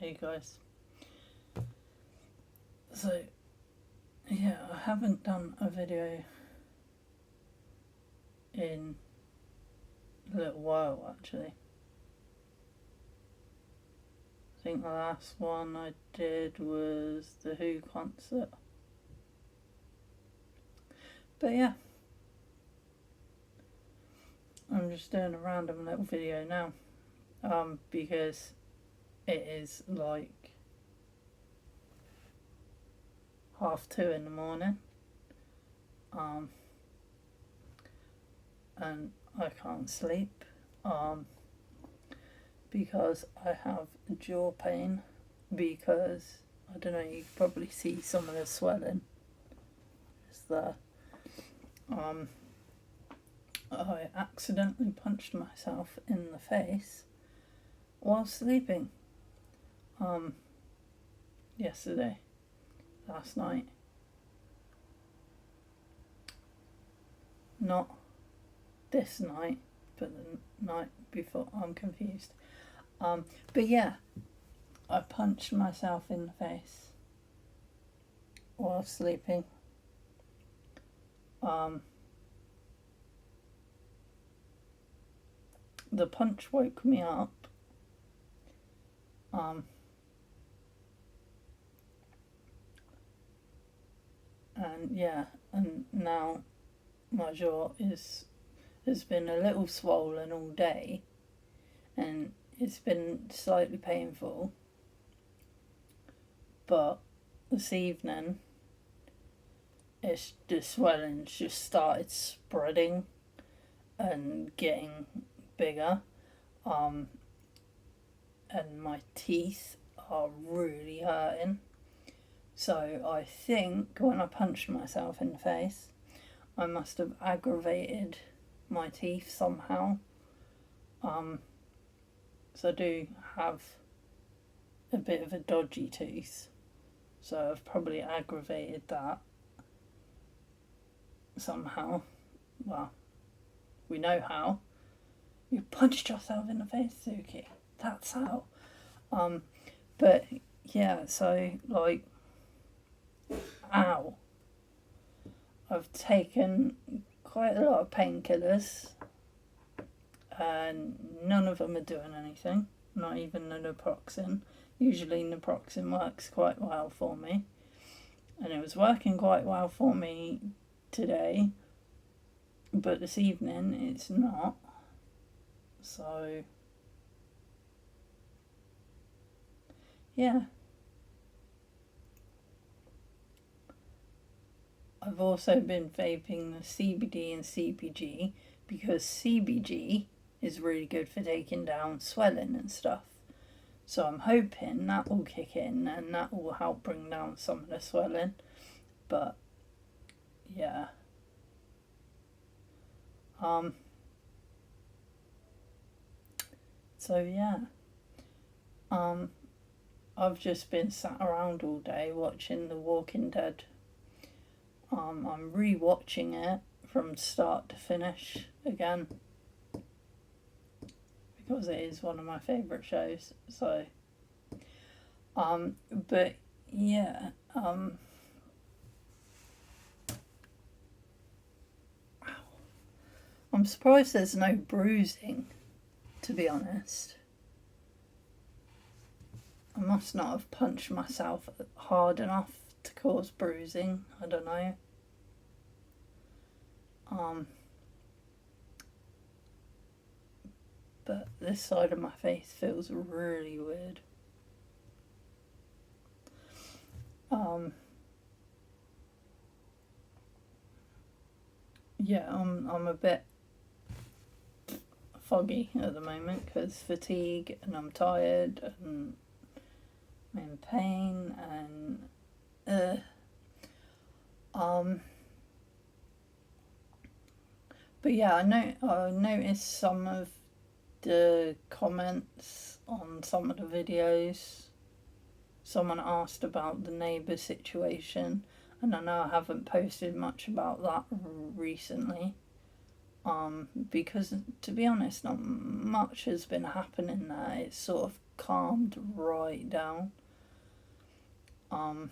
Hey guys. So, yeah, I haven't done a video in a little while actually. I think the last one I did was the Who concert. But yeah, I'm just doing a random little video now. Because it is like 2:30 in the morning. And I can't sleep. Because I have jaw pain, because I don't know, you can probably see some of the swelling is there. I accidentally punched myself in the face while sleeping yesterday, last night. Not this night, but the night before. I'm confused. But yeah, I punched myself in the face while sleeping. The punch woke me up. And yeah, and now my jaw has been a little swollen all day, and it's been slightly painful. But this evening, the swelling's just started spreading and getting bigger. And my teeth are really hurting. So I think when I punched myself in the face, I must have aggravated my teeth somehow. So I do have a bit of a dodgy tooth. So I've probably aggravated that somehow. Well, we know how. You punched yourself in the face, Suki. That's how. But yeah, so like, ow. I've taken quite a lot of painkillers, and none of them are doing anything. Not even the naproxen. Usually naproxen works quite well for me, and it was working quite well for me today, but this evening it's not. So yeah, I've also been vaping the CBD and CBG, because CBG is really good for taking down swelling and stuff. So I'm hoping that will kick in and that will help bring down some of the swelling. But yeah. So yeah. I've just been sat around all day watching The Walking Dead. I'm re-watching it from start to finish again, because it is one of my favourite shows. So, but yeah, I'm surprised there's no bruising, to be honest. I must not have punched myself hard enough to cause bruising. I don't know. But this side of my face feels really weird. Yeah, I'm a bit foggy at the moment because fatigue, and I'm tired and I'm in pain, and but yeah, I noticed some of the comments on some of the videos. Someone asked about the neighbour situation, and I know I haven't posted much about that recently. Because to be honest, not much has been happening there. It's sort of calmed right down. Um,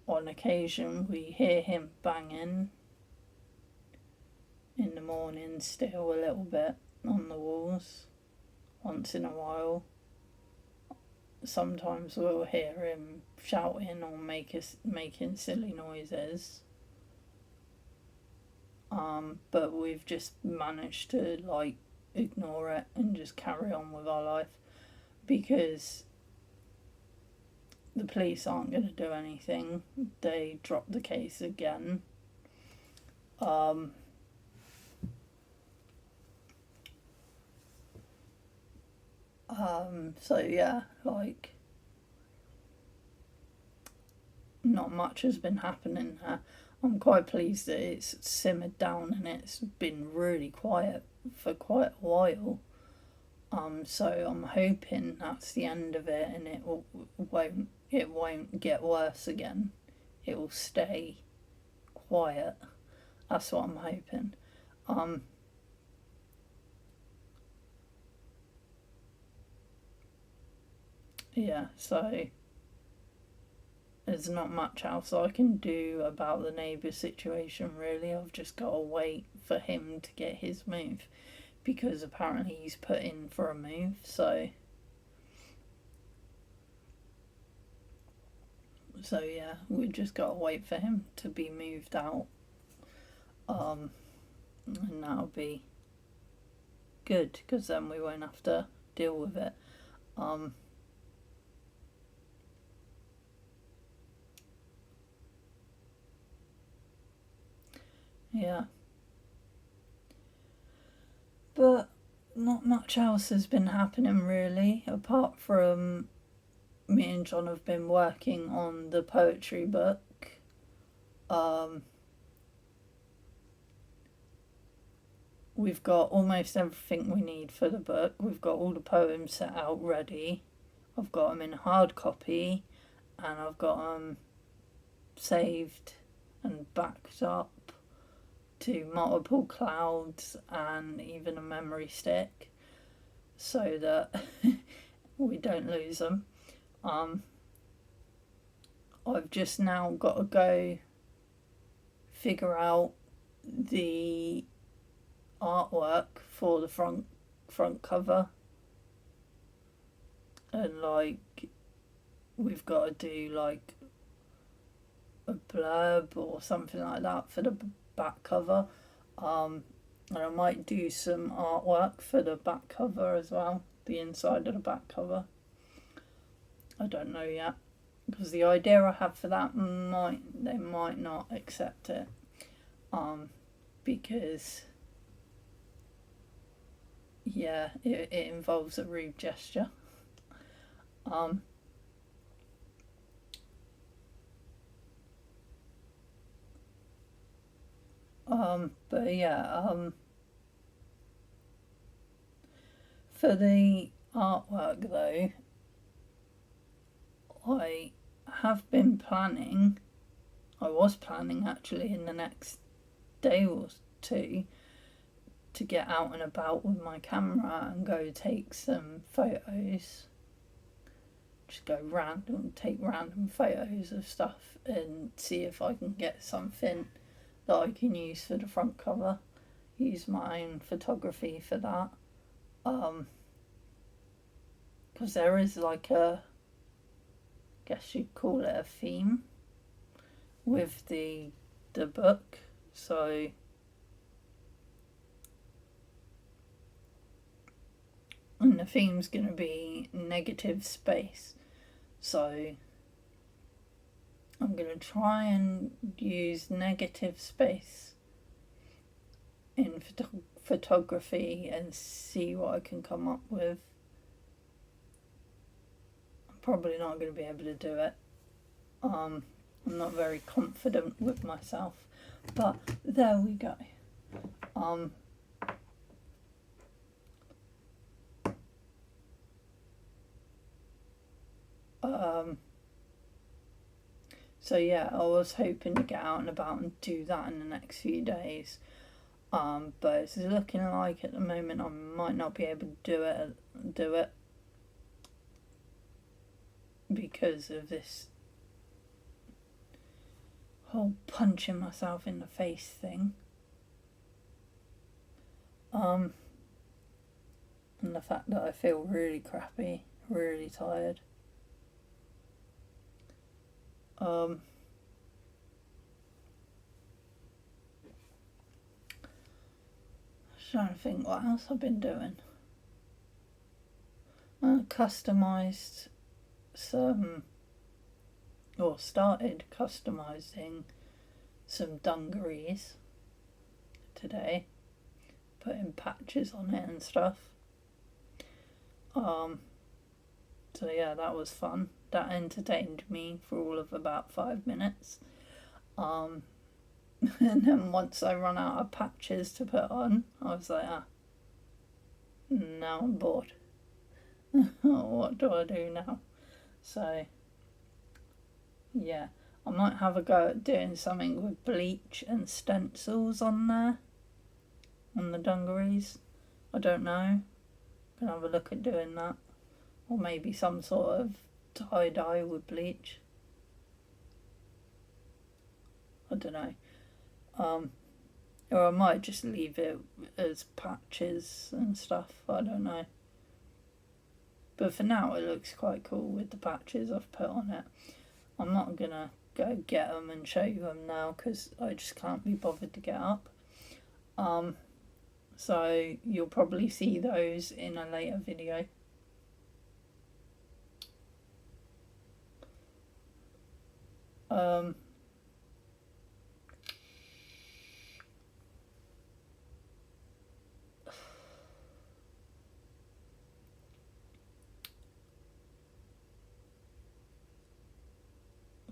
on occasion, we hear him banging in the morning still a little bit on the walls once in a while. Sometimes we'll hear him shouting or making silly noises. But we've just managed to like ignore it and just carry on with our life because the police aren't going to do anything. They dropped the case again. So yeah, like not much has been happening there. I'm quite pleased that it's simmered down and it's been really quiet for quite a while. So I'm hoping that's the end of it and it won't get worse again. It will stay quiet. That's what I'm hoping. Yeah, so there's not much else I can do about the neighbour situation, really. I've just got to wait for him to get his move because apparently he's put in for a move, so yeah, we've just got to wait for him to be moved out, and that'll be good because then we won't have to deal with it. Yeah, but not much else has been happening really, apart from me and John have been working on the poetry book. Um, we've got almost everything we need for the book. We've got all the poems set out ready. I've got them in hard copy, and I've got them saved and backed up to multiple clouds and even a memory stick so that we don't lose them. I've just now got to go figure out the artwork for the front cover, and like we've got to do like a blurb or something like that for the back cover. And I might do some artwork for the back cover as well, the inside of the back cover. I don't know yet because the idea I have for that they might not accept it, because yeah, it involves a rude gesture. But yeah, for the artwork though, I have been planning, I was planning actually in the next day or two to get out and about with my camera and go take some photos. Just go random, take random photos of stuff and see if I can get something that I can use for the front cover. Use my own photography for that. Because there is like a, guess you'd call it a theme with the book. So and the theme's going to be negative space. So I'm going to try and use negative space in photography and see what I can come up with. I'm probably not going to be able to do it. I'm not very confident with myself, but there we go. So yeah, I was hoping to get out and about and do that in the next few days. But it's looking like at the moment I might not be able to do it because of this whole punching myself in the face thing. And the fact that I feel really crappy, really tired. Trying to think what else I've been doing. I customised some, or started customising some dungarees today, putting patches on it and stuff. So yeah, that was fun. That entertained me for all of about 5 minutes. And then once I run out of patches to put on, I was like, now I'm bored. What do I do now? So yeah, I might have a go at doing something with bleach and stencils on there, on the dungarees. I don't know. Gonna have a look at doing that. Or maybe some sort of tie-dye with bleach. I don't know. Or I might just leave it as patches and stuff. I don't know. But for now, it looks quite cool with the patches I've put on it. I'm not gonna go get them and show you them now because I just can't be bothered to get up. So you'll probably see those in a later video.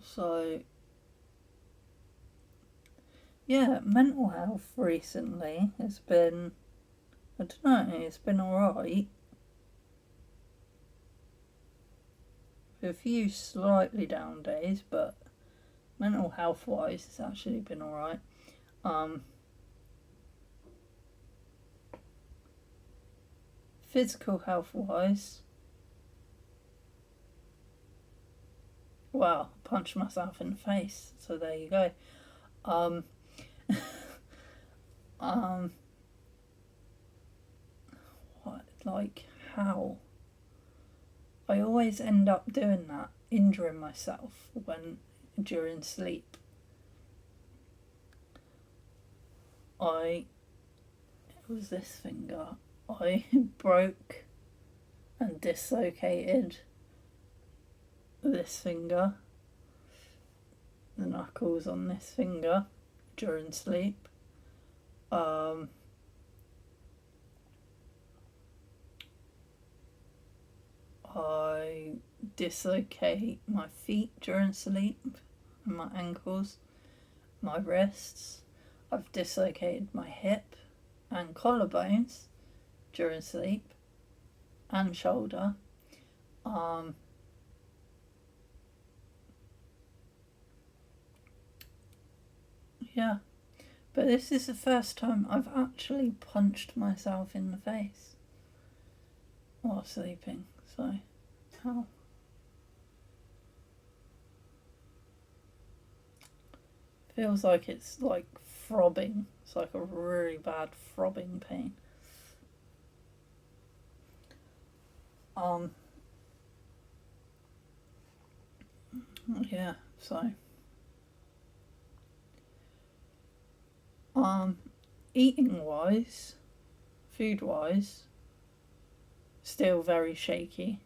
So yeah, mental health recently has been, I don't know, it's been alright. A few slightly down days, but mental health wise it's actually been alright. Physical health wise, well, I punched myself in the face, so there you go. What, like, how? I always end up doing that, injuring myself during sleep. It was this finger. I broke and dislocated this finger, the knuckles on this finger during sleep. I dislocate my feet during sleep, and my ankles, my wrists. I've dislocated my hip and collarbones during sleep, and shoulder. Yeah, but this is the first time I've actually punched myself in the face while sleeping, so how? Feels like it's like throbbing. It's like a really bad throbbing pain. Yeah, so eating wise, food wise, still very shaky.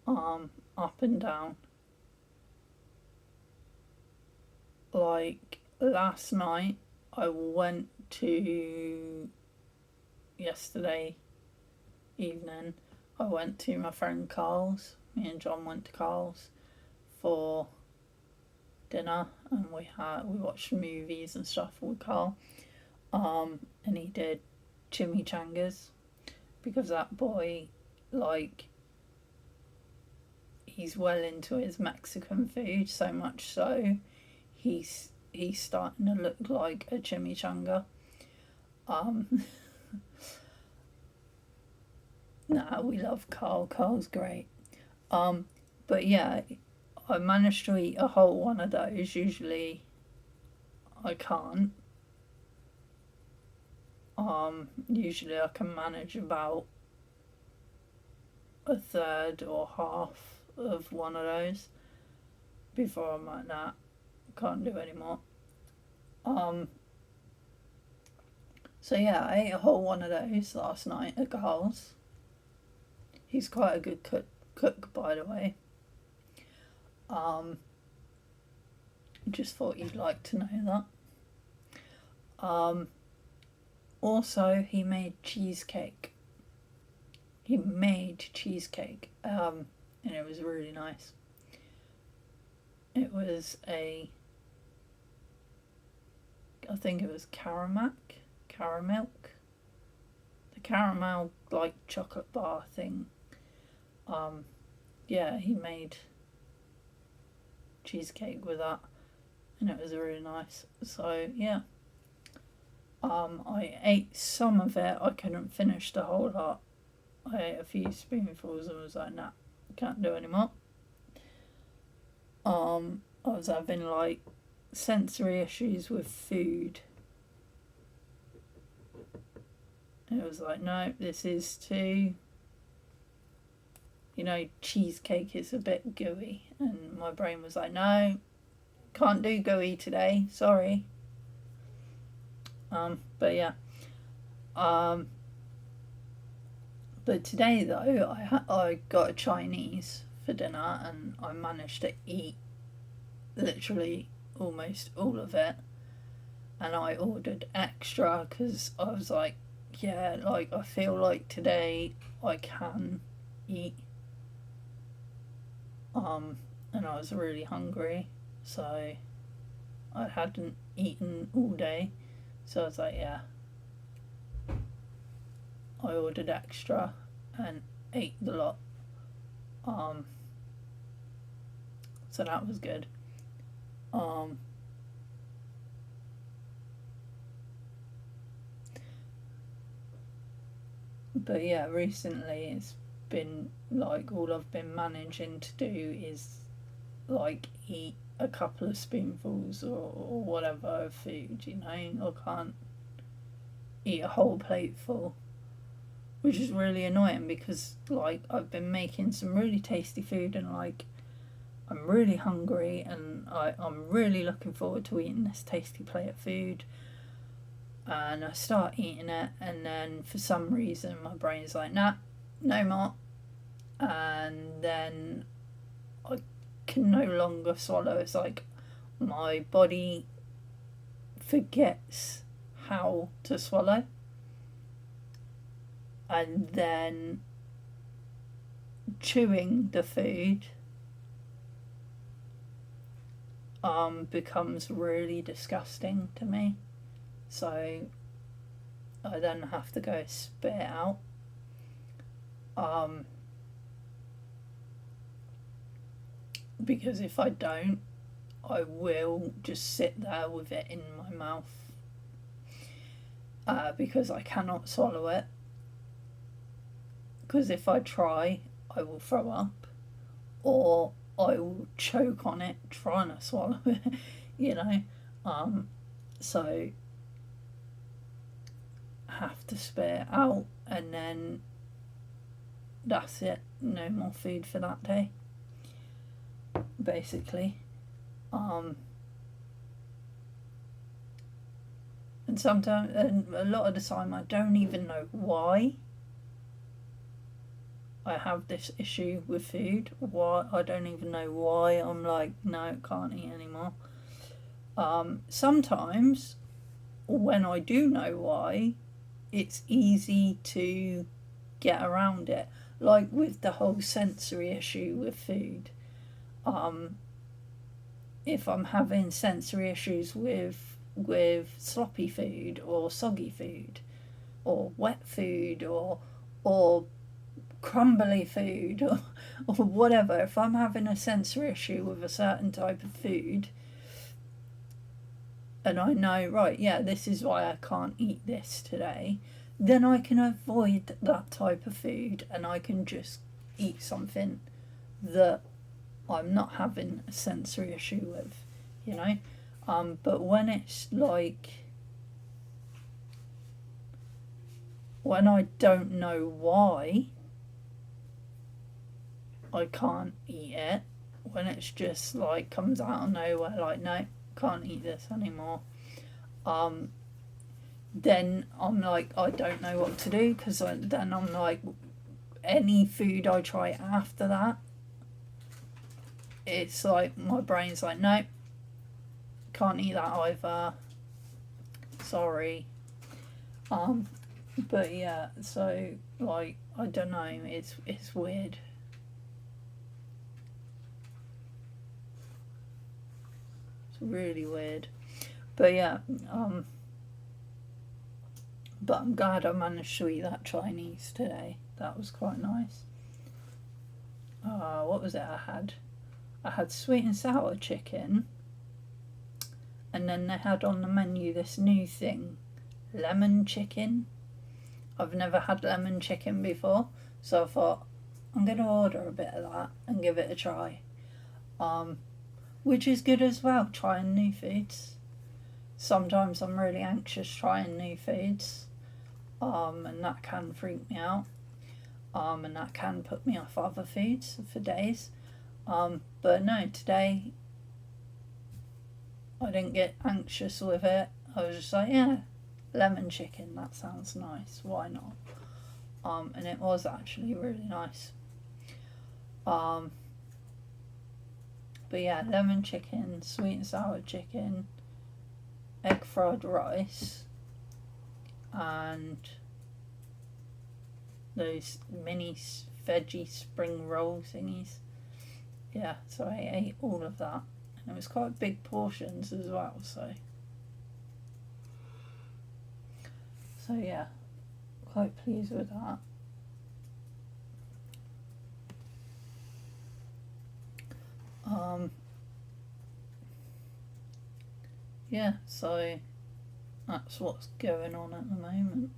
Up and down. Like last night, I went to yesterday evening. I went to my friend Carl's. Me and John went to Carl's for dinner, and we watched movies and stuff with Carl. And he did chimichangas because that boy, like, he's well into his Mexican food, so much so he's starting to look like a chimichanga. Nah, we love Carl. Carl's great. But yeah, I managed to eat a whole one of those. Usually, I can't. Usually I can manage about a third or half of one of those before I'm like, nah, can't do anymore. So yeah, I ate a whole one of those last night at Carl's. He's quite a good cook, by the way. Just thought you'd like to know that. Also, he made cheesecake. And it was really nice. It was I think it was caramel, the caramel like chocolate bar thing. Yeah, he made cheesecake with that, and it was really nice. So yeah, I ate some of it. I couldn't finish the whole lot. I ate a few spoonfuls and was like, nah, can't do anymore. I was having like sensory issues with food. It was like, no, this is too. Cheesecake is a bit gooey, and my brain was like, no, can't do gooey today. Sorry. But yeah. But today though, I got a Chinese for dinner, and I managed to eat literally almost all of it. And I ordered extra because I was like, yeah, like I feel like today I can eat. And I was really hungry, so I hadn't eaten all day. So I was like, yeah. I ordered extra and ate the lot. So that was good. But yeah, recently it's been like all I've been managing to do is like eat a couple of spoonfuls or whatever of food, I can't eat a whole plate full, which is really annoying because like I've been making some really tasty food, and like I'm really hungry, and I'm really looking forward to eating this tasty plate of food. And I start eating it, and then for some reason my brain's like, nah, no more. And then I can no longer swallow. It's like my body forgets how to swallow. And then chewing the food becomes really disgusting to me. So I then have to go spit it out. Because if I don't, I will just sit there with it in my mouth. Because I cannot swallow it. Because if I try, I will throw up, or I will choke on it trying to swallow it, So I have to spit it out, and then that's it. No more food for that day, basically. And sometimes, and a lot of the time, I don't even know why I have this issue with food. Why, I don't even know why I'm like, no, can't eat anymore. Sometimes when I do know why, it's easy to get around it. Like with the whole sensory issue with food. If I'm having sensory issues with sloppy food or soggy food or wet food or crumbly food or whatever, if I'm having a sensory issue with a certain type of food, and I know, right, yeah, this is why I can't eat this today, then I can avoid that type of food and I can just eat something that I'm not having a sensory issue with, you know? But when it's like, when I don't know why I can't eat it, when it's just like comes out of nowhere, like, no, can't eat this anymore, then I'm like, I don't know what to do, because then I'm like, any food I try after that, it's like my brain's like, no, can't eat that either, sorry. But yeah, so like, I don't know, it's weird. It's really weird. But yeah, but I'm glad I managed to eat that Chinese today. That was quite nice. What was it I had? I had sweet and sour chicken, and then they had on the menu this new thing, lemon chicken. I've never had lemon chicken before, so I thought I'm going to order a bit of that and give it a try. Which is good as well, trying new foods. Sometimes I'm really anxious trying new foods, and that can freak me out, and that can put me off other foods for days. But no, today I didn't get anxious with it. I was just like, yeah, lemon chicken, that sounds nice, why not? And it was actually really nice. But yeah, lemon chicken, sweet and sour chicken, egg fried rice, and those mini veggie spring roll thingies. Yeah, so I ate all of that, and it was quite big portions as well, so yeah, quite pleased with that. Yeah, so that's what's going on at the moment.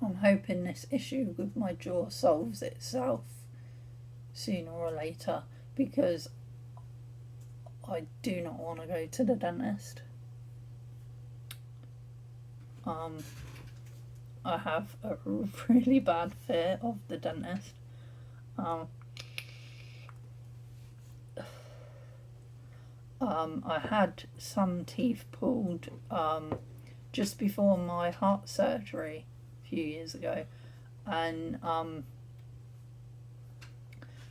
I'm hoping this issue with my jaw solves itself sooner or later, because I do not want to go to the dentist. I have a really bad fear of the dentist. I had some teeth pulled just before my heart surgery a few years ago, and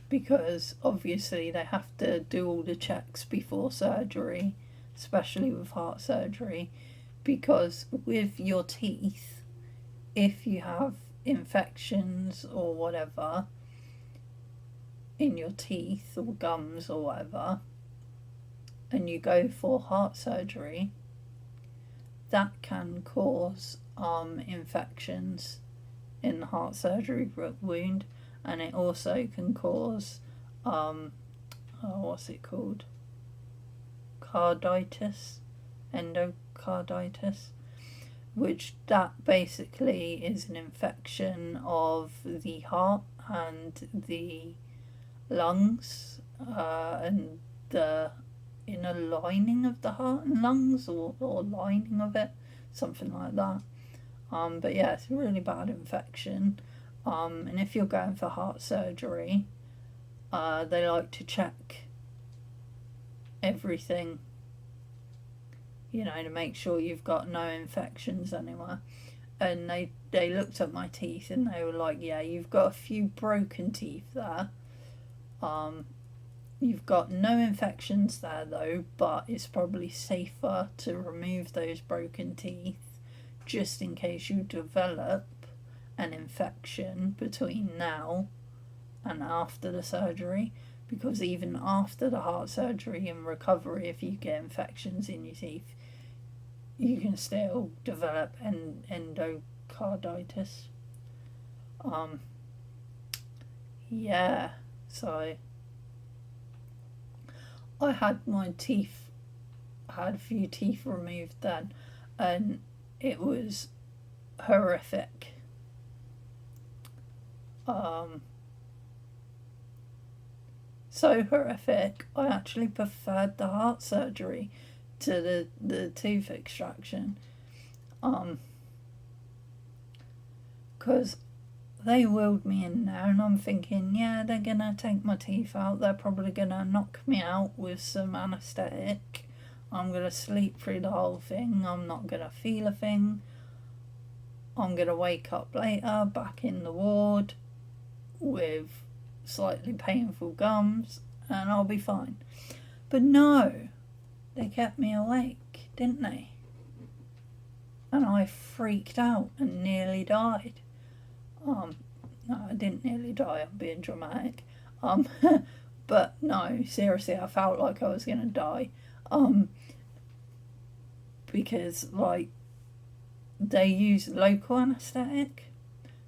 because obviously they have to do all the checks before surgery, especially with heart surgery, because with your teeth, if you have infections or whatever in your teeth or gums or whatever, and you go for heart surgery, that can cause infections in the heart surgery wound, and it also can cause what's it called? Carditis, endocarditis, which that basically is an infection of the heart and the lungs, and the inner lining of the heart and lungs, or lining of it, something like that. But yeah, it's a really bad infection. And if you're going for heart surgery, they like to check everything, to make sure you've got no infections anywhere. And they looked at my teeth and they were like, yeah, you've got a few broken teeth there. You've got no infections there though, but it's probably safer to remove those broken teeth just in case you develop an infection between now and after the surgery, because even after the heart surgery and recovery, if you get infections in your teeth, you can still develop endocarditis. Yeah, so I had a few teeth removed then, and it was horrific. So horrific, I actually preferred the heart surgery to the tooth extraction. Because they wheeled me in there, and I'm thinking, yeah, they're gonna take my teeth out, they're probably gonna knock me out with some anaesthetic, I'm gonna sleep through the whole thing, I'm not gonna feel a thing, I'm gonna wake up later back in the ward with slightly painful gums, and I'll be fine. But no, they kept me awake, didn't they? And I freaked out and nearly died. No, I didn't nearly die, I'm being dramatic. But no, seriously, I felt like I was gonna die. Because, like, they use local anaesthetic.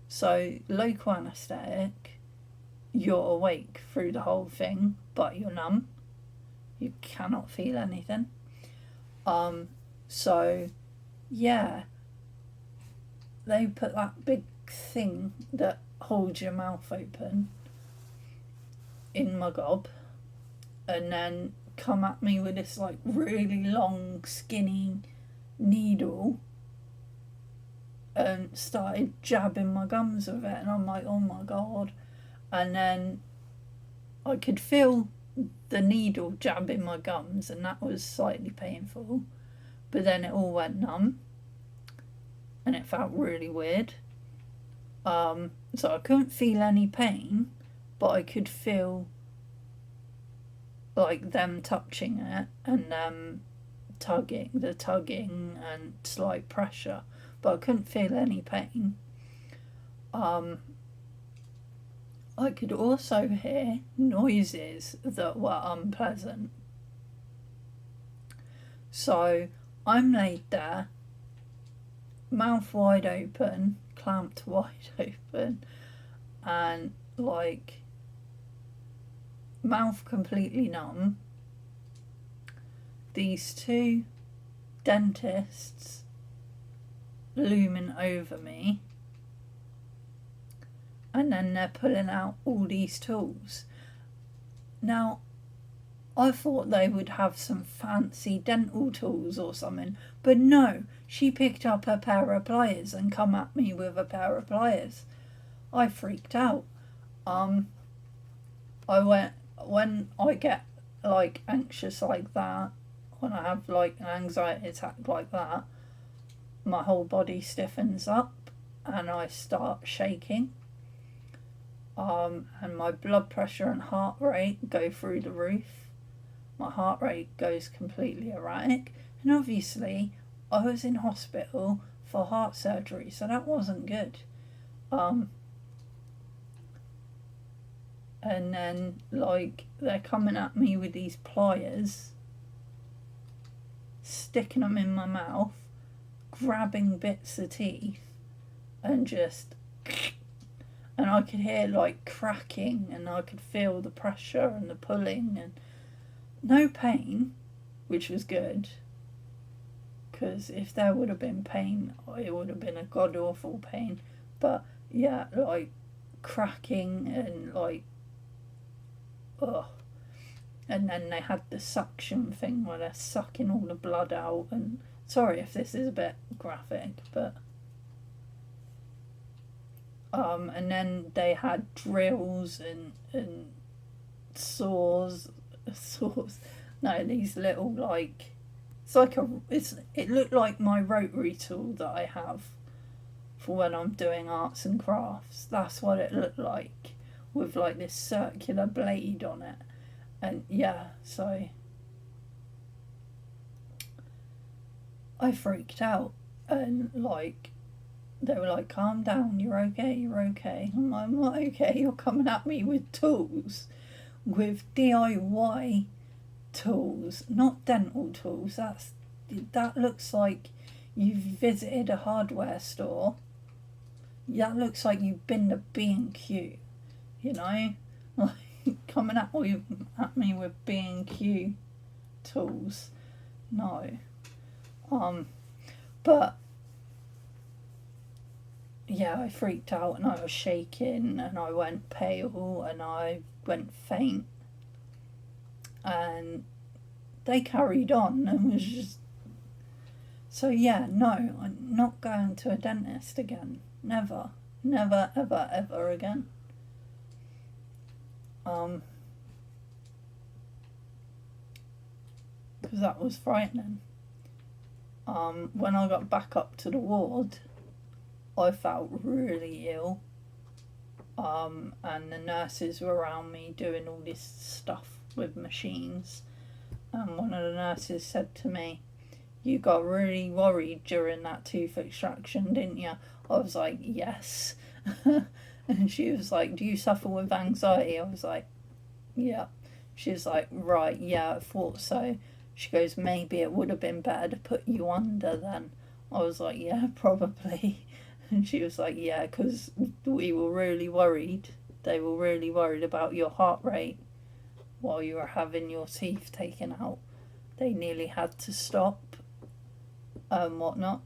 So, local anaesthetic, you're awake through the whole thing, but you're numb. You cannot feel anything. So, yeah, they put that big thing that holds your mouth open in my gob, and then come at me with this like really long skinny needle and started jabbing my gums with it, and I'm like, oh my god. And then I could feel the needle jabbing my gums, and that was slightly painful, but then it all went numb and it felt really weird. So I couldn't feel any pain, but I could feel like them touching it and them tugging and slight pressure, but I couldn't feel any pain. I could also hear noises that were unpleasant. So I'm laid there, mouth wide open, clamped wide open, and like mouth completely numb. These two dentists looming over me, and then they're pulling out all these tools. Now, I thought they would have some fancy dental tools or something, but no, she picked up a pair of pliers and come at me with a pair of pliers. I freaked out. When I get like anxious like that, when I have like an anxiety attack like that, my whole body stiffens up and I start shaking. And my blood pressure and heart rate go through the roof. My heart rate goes completely erratic, and obviously I was in hospital for heart surgery, so that wasn't good. And then like they're coming at me with these pliers, sticking them in my mouth, grabbing bits of teeth, and just, and I could hear like cracking, and I could feel the pressure and the pulling, and no pain, which was good, because if there would have been pain, it would have been a god awful pain. But yeah, like cracking and like, ugh. And then they had the suction thing where they're sucking all the blood out, and sorry if this is a bit graphic, but and then they had drills and saws, no, these little like, it looked like my rotary tool that I have for when I'm doing arts and crafts. That's what it looked like, with like this circular blade on it. And yeah, so I freaked out, and like they were like, calm down, you're okay. I'm like, I'm not okay, you're coming at me with tools, with DIY tools, not dental tools. That looks like you've visited a hardware store. That looks like you've been to B&Q, you know? Like, coming at me with B&Q tools. No. But yeah, I freaked out and I was shaking and I went pale and I went faint. And they carried on and was just... So yeah, no, I'm not going to a dentist again. Never. Never, ever, ever again. Because that was frightening. When I got back up to the ward, I felt really ill. And the nurses were around me doing all this stuff with machines. And one of the nurses said to me, "You got really worried during that tooth extraction, didn't you?" I was like, "Yes." And she was like, "Do you suffer with anxiety?" I was like, "Yeah." She was like, "Right, yeah, I thought so." She goes, "Maybe it would have been better to put you under then." I was like, "Yeah, probably." And she was like, "Yeah, because we were really worried. They were really worried about your heart rate while you were having your teeth taken out. They nearly had to stop and whatnot."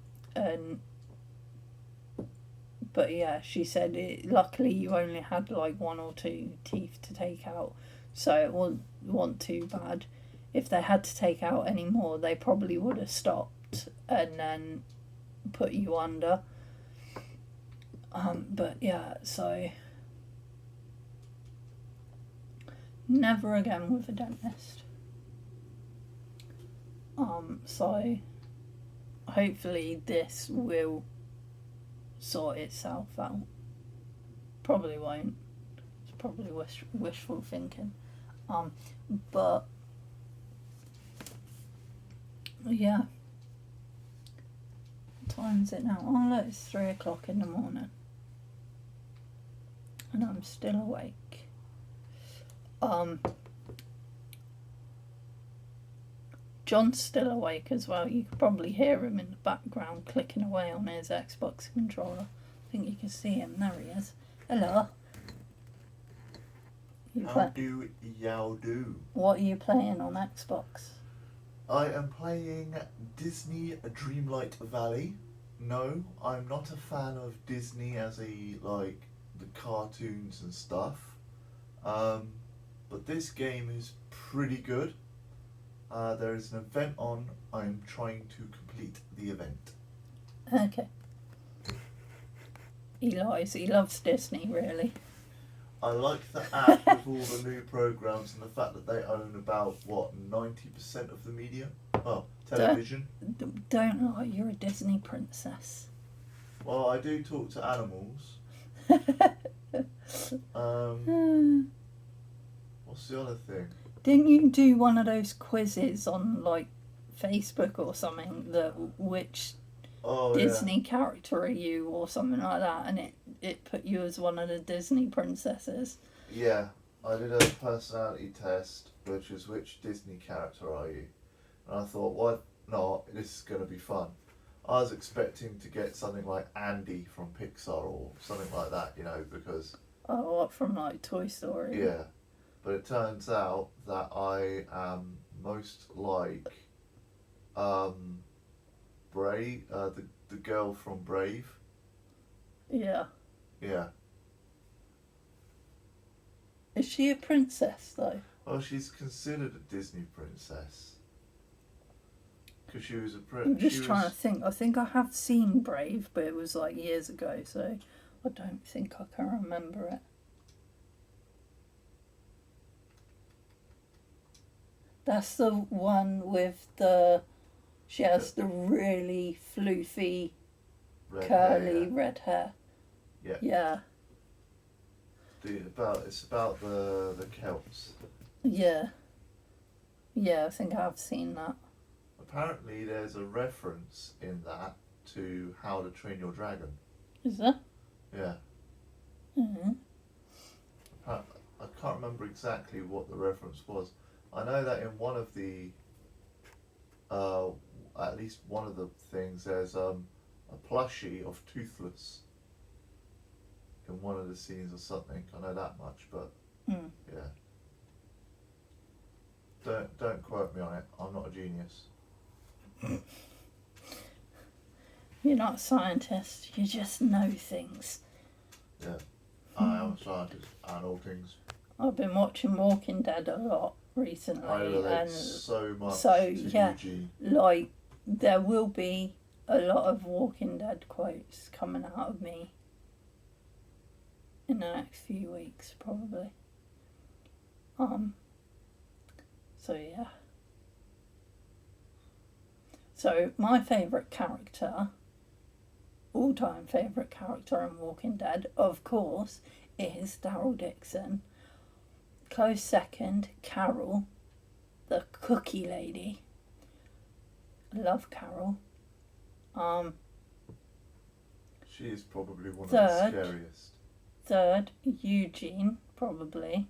But yeah, she said luckily you only had like 1 or 2 teeth to take out, so it wasn't too bad. If they had to take out any more, they probably would have stopped and then put you under. But yeah, so never again with a dentist. So hopefully this will sort itself out. Probably won't. It's probably wishful thinking. But yeah. What time is it now? Oh look, it's 3 o'clock in the morning. And I'm still awake. John's still awake as well. You could probably hear him in the background clicking away on his Xbox controller. I think you can see him. There he is. Hello. How do y'all do? What are you playing on Xbox? I am playing Disney Dreamlight Valley. No, I'm not a fan of Disney as the cartoons and stuff. But this game is pretty good. There is an event on. I'm trying to complete the event. Okay. He lies. He loves Disney, really. I like the app with all the new programs and the fact that they own about, 90% of the media? Oh, television. Don't lie, you're a Disney princess. Well, I do talk to animals. What's the other thing? Didn't you do one of those quizzes on, like, Facebook or something, that which Disney character are you or something like that, and it put you as one of the Disney princesses? Yeah, I did a personality test, which was which Disney character are you? And I thought, why not? This is going to be fun. I was expecting to get something like Andy from Pixar or something like that, because... Oh, what, from like Toy Story? Yeah, but it turns out that I am most like Brave, the girl from Brave. Yeah. Yeah. Is she a princess, though? Well, she's considered a Disney princess. Because she was a I'm just trying to think. I think I have seen Brave, but it was like years ago, so I don't think I can remember it. That's the one with she has the really floofy, curly red hair. Yeah. Yeah. It's about the Celts. Yeah. Yeah, I think I've seen that. Apparently there's a reference in that to How to Train Your Dragon. Is there? Yeah. Mm-hmm. I can't remember exactly what the reference was. I know that in one of the at least one of the things, there's a plushie of Toothless in one of the scenes or something. I know that much, but yeah. Don't quote me on it. I'm not a genius. You're not a scientist. You just know things. Yeah, I am a scientist. I know things. I've been watching Walking Dead a lot recently, I relate and so much so, to yeah. Eugene. like there will be a lot of Walking Dead quotes coming out of me in the next few weeks, probably. So yeah. So my favourite character, all-time favourite character in Walking Dead, of course, is Daryl Dixon. Close second, Carol, the cookie lady. I love Carol. She is probably one of Third. the scariest. Third, Eugene, probably.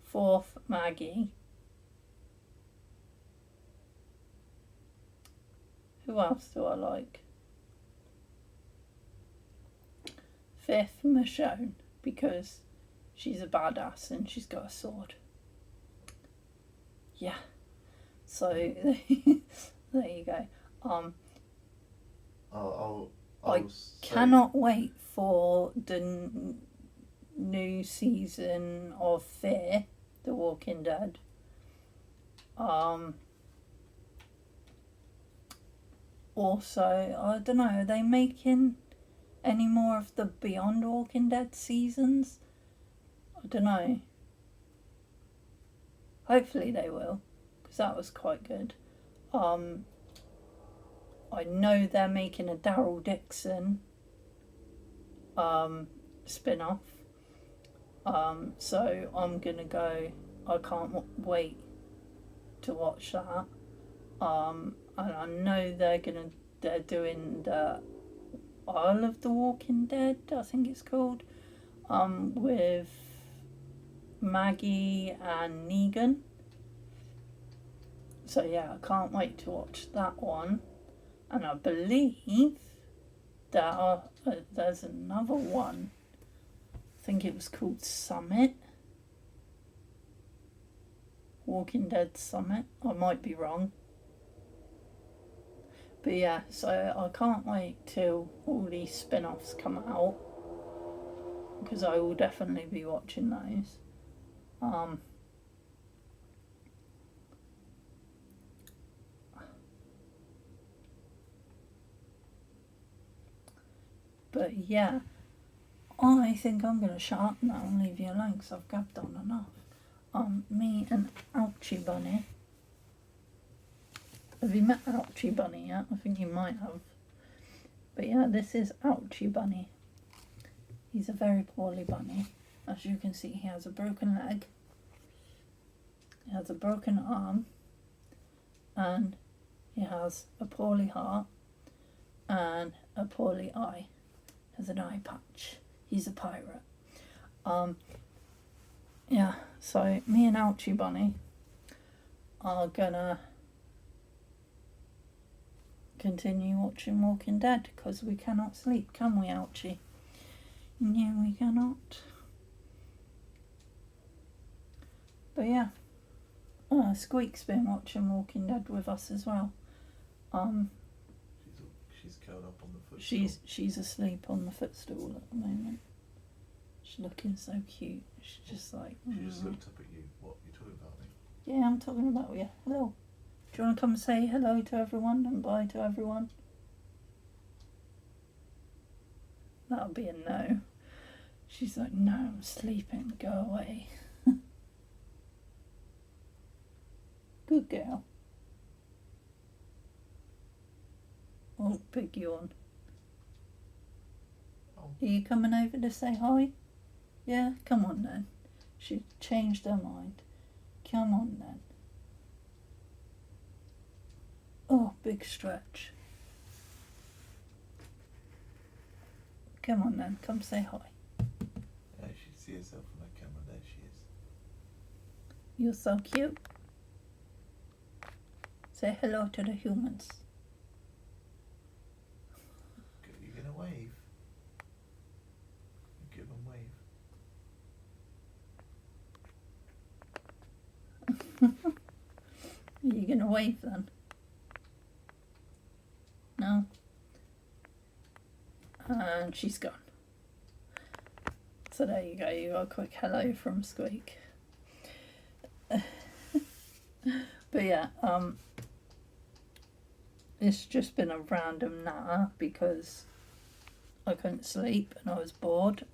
Fourth, Maggie. Who else do I like? Fifth, Michonne, because she's a badass and she's got a sword. Yeah. So there you go. I cannot wait for the new season of Fear, The Walking Dead. Also, I don't know, are they making any more of the Beyond Walking Dead seasons? I don't know. Hopefully they will, because that was quite good. I know they're making a Daryl Dixon spin-off. So I'm gonna go. I can't wait to watch that. And I know they're doing the Isle of the Walking Dead, I think it's called, with Maggie and Negan. So yeah, I can't wait to watch that one. And I believe there's another one. I think it was called Summit. Walking Dead Summit. I might be wrong. But yeah, so I can't wait till all these spin-offs come out, because I will definitely be watching those. But yeah, I think I'm going to shut up now and leave you alone, because I've gabbed on enough. Me and Ouchie Bunny. Have you met Ouchie Bunny yet? I think you might have. But yeah, this is Ouchie Bunny. He's a very poorly bunny. As you can see, he has a broken leg. He has a broken arm. And he has a poorly heart. And a poorly eye. Has an eye patch. He's a pirate. Yeah, so me and Ouchie Bunny are gonna continue watching Walking Dead, because we cannot sleep, can we, Ouchie? No, we cannot. But yeah, Squeak's been watching Walking Dead with us as well. She's curled up on the footstool. She's asleep on the footstool at the moment. She's looking so cute. She's just like. She just looked up at you. What, you talking about me? Yeah, I'm talking about you. Hello. Do you want to come say hello to everyone and bye to everyone? That'll be a no. She's like, no, I'm sleeping. Go away. Good girl. Oh, big yawn. Oh. Are you coming over to say hi? Yeah, come on then. She changed her mind. Come on then. Oh, big stretch. Come on then, come say hi. Yeah, she see herself on the camera. There she is. You're so cute. Say hello to the humans. You're gonna wave. Give them wave. Are you gonna wave then? No? And she's gone. So there you go, you got a quick hello from Squeak. But yeah, it's just been a random natter because I couldn't sleep and I was bored.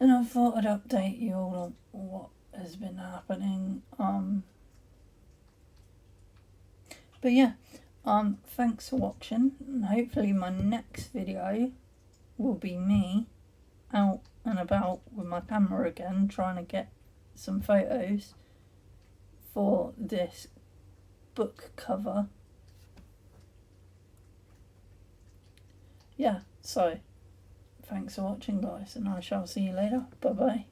And I thought I'd update you all on what has been happening. But yeah, thanks for watching, and hopefully my next video will be me out and about with my camera again, trying to get some photos for this book cover. Yeah, so thanks for watching, guys, and I shall see you later. Bye bye.